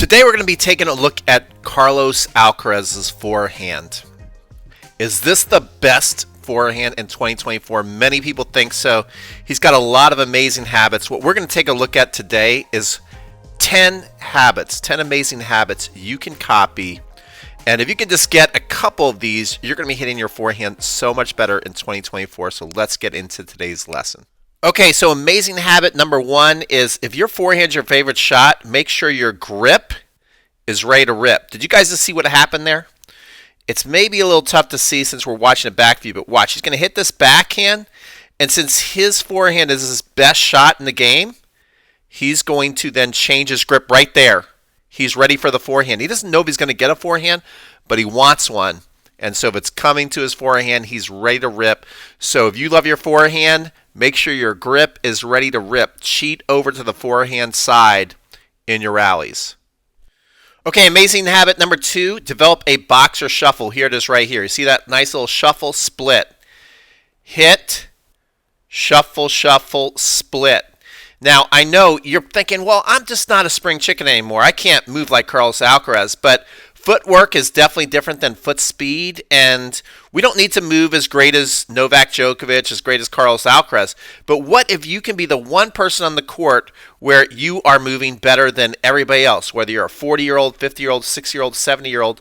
Today we're going to be taking a look at Carlos Alcaraz's forehand. Is this the best forehand in 2024? Many people think so. He's got a lot of amazing habits. What we're going to take a look at today is 10 habits, 10 amazing habits you can copy. And if you can just get a couple of these, you're going to be hitting your forehand so much better in 2024. So let's get into today's lesson. Okay, so amazing habit number one is if your forehand's your favorite shot, make sure your grip is ready to rip. Did you guys just see what happened there? It's maybe a little tough to see since we're watching a back view, but watch. He's going to hit this backhand, and since his forehand is his best shot in the game, he's going to then change his grip right there. He's ready for the forehand. He doesn't know if he's going to get a forehand, but he wants one. And so if it's coming to his forehand, he's ready to rip. So if you love your forehand, make sure your grip is ready to rip. Cheat over to the forehand side in your rallies. Okay, amazing habit number two, develop a boxer shuffle. Here it is right here. You see that nice little shuffle split. Hit, shuffle, shuffle, split. Now, I know you're thinking, well, I'm just not a spring chicken anymore. I can't move like Carlos Alcaraz, but footwork is definitely different than foot speed, and we don't need to move as great as Novak Djokovic, as great as Carlos Alcaraz. But what if you can be the one person on the court where you are moving better than everybody else, whether you're a 40-year-old, 50-year-old, 60-year-old, 70-year-old,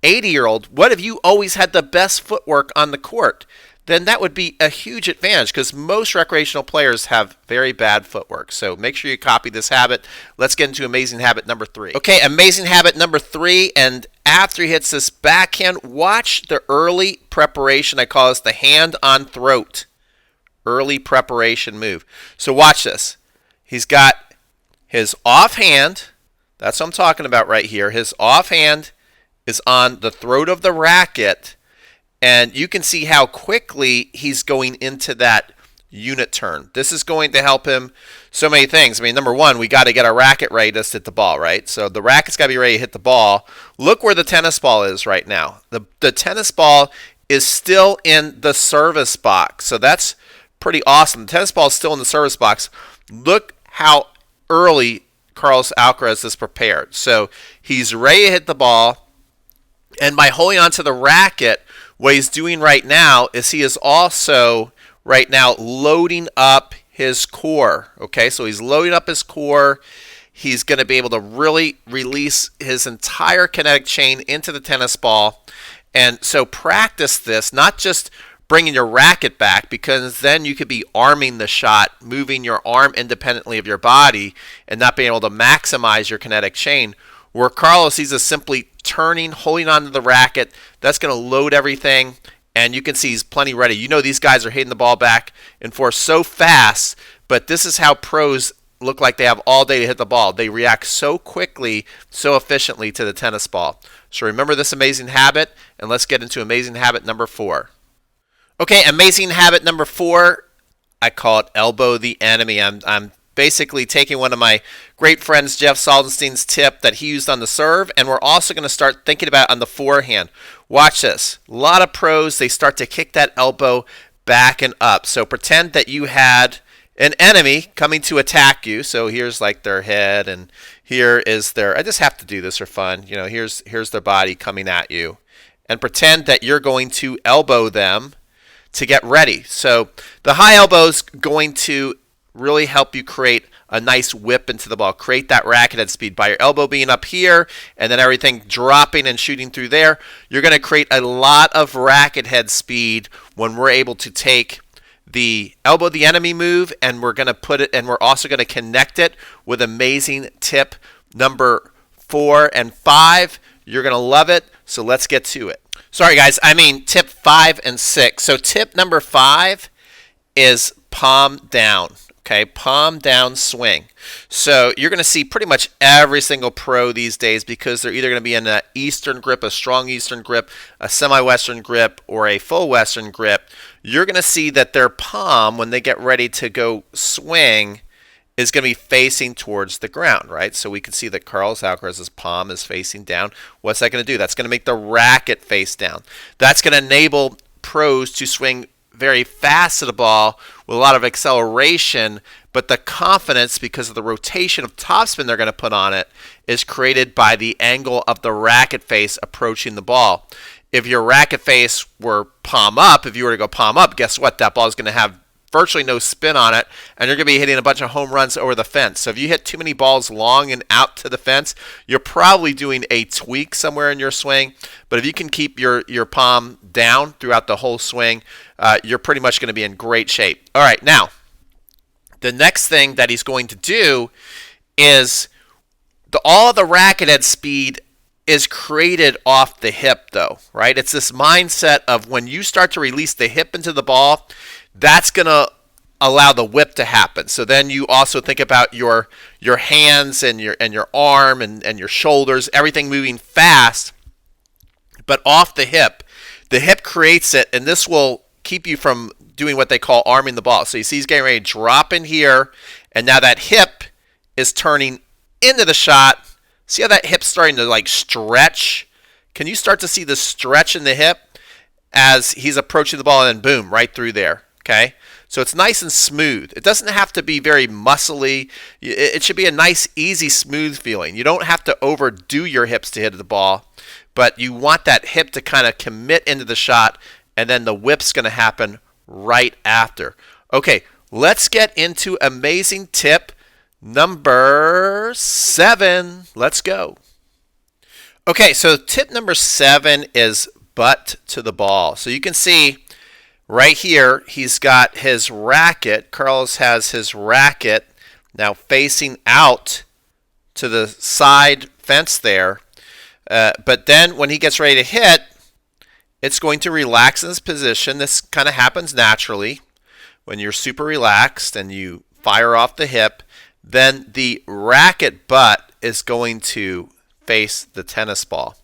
80-year-old? What if you always had the best footwork on the court? Then that would be a huge advantage because most recreational players have very bad footwork. So make sure you copy this habit. Let's get into amazing habit number three. Okay, amazing habit number three, and after he hits this backhand, watch the early preparation. I call this the hand on throat. Early preparation move. So watch this. He's got his offhand. That's what I'm talking about right here. His offhand is on the throat of the racket. And you can see how quickly he's going into that unit turn. This is going to help him so many things. I mean, number one, we got to get our racket ready to hit the ball, right? So the racket's got to be ready to hit the ball. Look where the tennis ball is right now. The tennis ball is still in the service box. So that's pretty awesome. The tennis ball is still in the service box. Look how early Carlos Alcaraz is prepared. So he's ready to hit the ball. And by holding onto the racket, what he's doing right now is he is also right now loading up his core. Okay, so he's loading up his core. He's going to be able to really release his entire kinetic chain into the tennis ball. And so practice this, not just bringing your racket back, because then you could be arming the shot, moving your arm independently of your body and not being able to maximize your kinetic chain. Where Carlos, he's just simply turning, holding onto the racket. That's going to load everything, and you can see he's plenty ready. You know these guys are hitting the ball back and forth so fast, but this is how pros look like they have all day to hit the ball. They react so quickly, so efficiently to the tennis ball. So remember this amazing habit, and let's get into amazing habit number four. Okay, amazing habit number four, I call it elbow the enemy. I'm basically taking one of my great friends, Jeff Saldenstein's tip that he used on the serve, and we're also going to start thinking about on the forehand. Watch this. A lot of pros, they start to kick that elbow back and up. So pretend that you had an enemy coming to attack you. So here's like their head, and here is their, I just have to do this for fun. You know, here's their body coming at you. And pretend that you're going to elbow them to get ready. So the high elbow's going to really help you create a nice whip into the ball. Create that racket head speed by your elbow being up here and then everything dropping and shooting through there. You're going to create a lot of racket head speed when we're able to take the elbow the enemy move, and we're going to put it, and we're also going to connect it with amazing tip number 4 and 5. You're going to love it. So let's get to it. Sorry guys, I mean tip 5 and 6. So tip number 5 is palm down. Okay, palm down swing. So you're going to see pretty much every single pro these days, because they're either going to be in an Eastern grip, a strong Eastern grip, a semi-Western grip, or a full Western grip. You're going to see that their palm, when they get ready to go swing, is going to be facing towards the ground, right? So we can see that Carlos Alcaraz's palm is facing down. What's that going to do? That's going to make the racket face down. That's going to enable pros to swing very fast to the ball with a lot of acceleration but the confidence, because of the rotation of topspin they're going to put on it, is created by the angle of the racket face approaching the ball. If your racket face were palm up, if you were to go palm up, guess what? That ball is going to have virtually no spin on it, and you're going to be hitting a bunch of home runs over the fence. So if you hit too many balls long and out to the fence, you're probably doing a tweak somewhere in your swing. But if you can keep your palm down throughout the whole swing, you're pretty much going to be in great shape. All right, now, the next thing that he's going to do is all of the racket head speed is created off the hip, though, right? It's this mindset of when you start to release the hip into the ball, that's going to allow the whip to happen. So then you also think about your hands and your arm and your shoulders, everything moving fast, but off the hip. The hip creates it, and this will keep you from doing what they call arming the ball. So you see he's getting ready to drop in here, and now that hip is turning into the shot. See how that hip's starting to like stretch? Can you start to see the stretch in the hip as he's approaching the ball, and then boom, right through there, okay? So it's nice and smooth. It doesn't have to be very muscly. It should be a nice, easy, smooth feeling. You don't have to overdo your hips to hit the ball, but you want that hip to kind of commit into the shot, and then the whip's going to happen right after. Okay, let's get into amazing tip number 7. Let's go. Okay, so tip number 7 is butt to the ball. So you can see right here, he's got his racket. Carlos has his racket now facing out to the side fence there. But then when he gets ready to hit, it's going to relax in this position. This kind of happens naturally when you're super relaxed and you fire off the hip. Then the racket butt is going to face the tennis ball.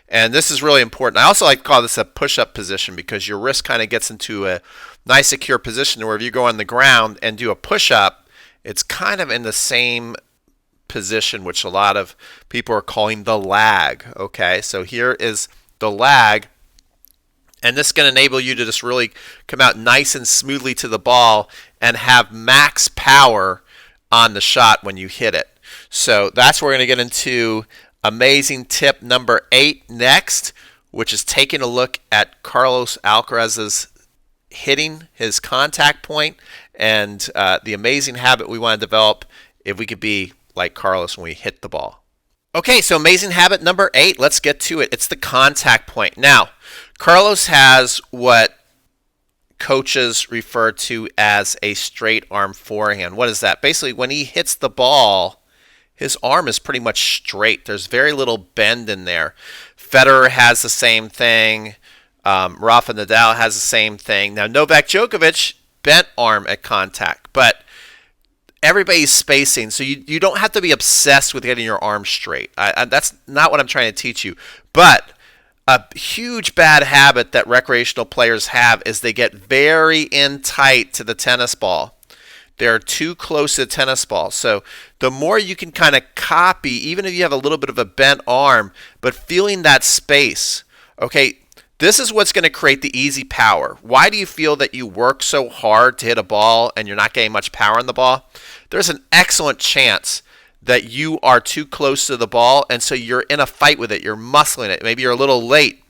And this is really important. I also like to call this a push-up position because your wrist kind of gets into a nice secure position where if you go on the ground and do a push-up, it's kind of in the same position, which a lot of people are calling the lag. Okay, so here is the lag. And this is going to enable you to just really come out nice and smoothly to the ball and have max power on the shot when you hit it. So that's where we're going to get into amazing tip number 8 next, which is taking a look at Carlos Alcaraz's hitting, his contact point, and the amazing habit we want to develop if we could be like Carlos when we hit the ball. Okay, so amazing habit number 8, let's get to it. It's the contact point. Now, Carlos has what coaches refer to as a straight arm forehand. What is that? Basically, when he hits the ball, his arm is pretty much straight. There's very little bend in there. Federer has the same thing. Rafa Nadal has the same thing. Now, Novak Djokovic, bent arm at contact, but everybody's spacing, so you don't have to be obsessed with getting your arm straight. That's not what I'm trying to teach you. But a huge bad habit that recreational players have is they get very in tight to the tennis ball. They're too close to the tennis ball. So the more you can kind of copy, even if you have a little bit of a bent arm, but feeling that space, okay, this is what's going to create the easy power. Why do you feel that you work so hard to hit a ball and you're not getting much power on the ball? There's an excellent chance that you are too close to the ball, and so you're in a fight with it. You're muscling it. Maybe you're a little late.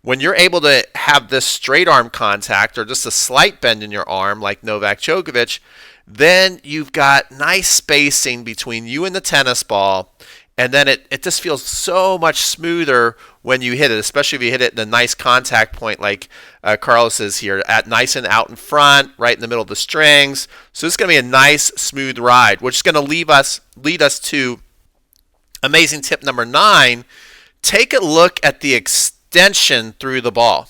When you're able to have this straight arm contact or just a slight bend in your arm like Novak Djokovic, then you've got nice spacing between you and the tennis ball, and then it just feels so much smoother when you hit it, especially if you hit it in a nice contact point like Carlos is here, at nice and out in front, right in the middle of the strings. So this is going to be a nice, smooth ride, which is going to lead us to amazing tip number 9. Take a look at the extension through the ball.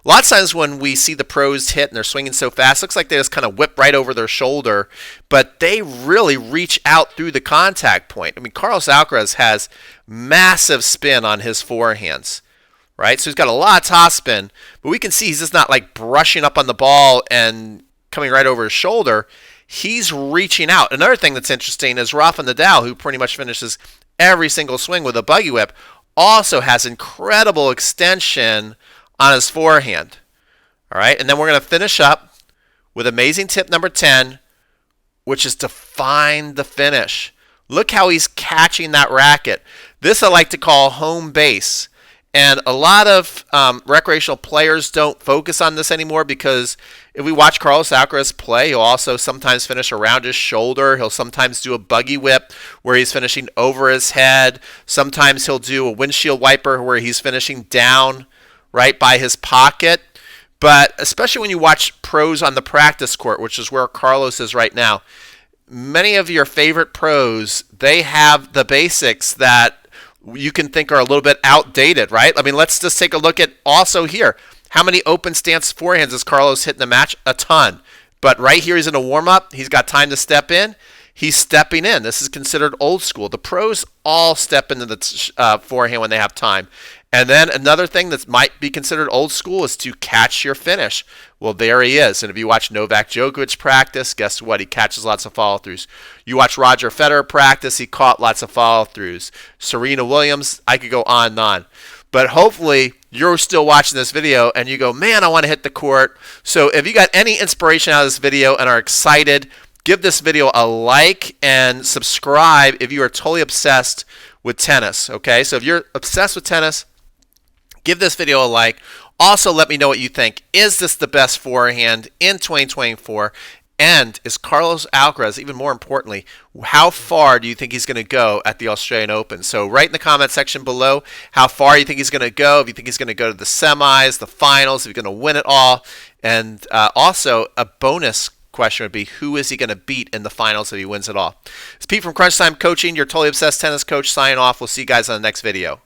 A lot of times when we see the pros hit and they're swinging so fast, it looks like they just kind of whip right over their shoulder, but they really reach out through the contact point. I mean, Carlos Alcaraz has massive spin on his forehands, right? So he's got a lot of top spin, but we can see he's just not like brushing up on the ball and coming right over his shoulder. He's reaching out. Another thing that's interesting is Rafa Nadal, who pretty much finishes every single swing with a buggy whip, also has incredible extension on his forehand. All right, and then we're going to finish up with amazing tip number 10, which is to find the finish. Look how he's catching that racket. This I like to call home base. And a lot of recreational players don't focus on this anymore because if we watch Carlos Alcaraz play, he'll also sometimes finish around his shoulder. He'll sometimes do a buggy whip where he's finishing over his head. Sometimes he'll do a windshield wiper where he's finishing down right by his pocket. But especially when you watch pros on the practice court, which is where Carlos is right now, many of your favorite pros, they have the basics that you can think are a little bit outdated, right? I mean, let's just take a look at also here. How many open stance forehands has Carlos hit in the match? A ton. But right here, he's in a warm-up. He's got time to step in. He's stepping in. This is considered old school. The pros all step into the forehand when they have time. And then another thing that might be considered old school is to catch your finish. Well, there he is. And if you watch Novak Djokovic practice, guess what? He catches lots of follow-throughs. You watch Roger Federer practice, he caught lots of follow-throughs. Serena Williams, I could go on and on. But hopefully, you're still watching this video and you go, man, I want to hit the court. So if you got any inspiration out of this video and are excited, give this video a like and subscribe if you are totally obsessed with tennis. Okay, so if you're obsessed with tennis, give this video a like. Also, let me know what you think. Is this the best forehand in 2024? And is Carlos Alcaraz, even more importantly, how far do you think he's going to go at the Australian Open? So write in the comment section below how far you think he's going to go, if you think he's going to go to the semis, the finals, if he's going to win it all. And also, a bonus question would be, who is he going to beat in the finals if he wins it all? It's Pete from Crunch Time Coaching, your totally obsessed tennis coach, signing off. We'll see you guys on the next video.